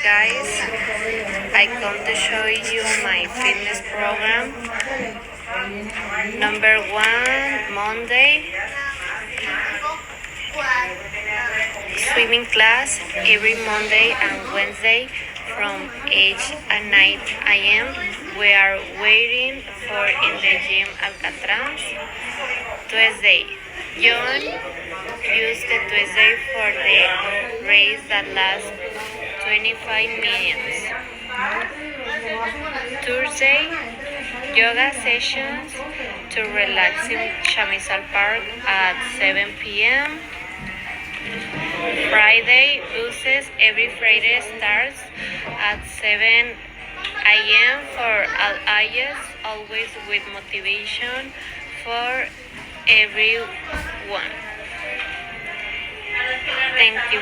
guys, I come to show you my fitness program. Number 1, Monday, swimming class every Monday and Wednesday from 8 and 9 a.m. We are waiting for in the gym Alcatraz. Tuesday, John used the Tuesday for the race that lasts 25 minutes. Thursday, yoga sessions to relax in Chamisal Park at 7 p.m. Friday, buses every Friday starts at 7 a.m. for all ages, always with motivation for everyone. Thank you.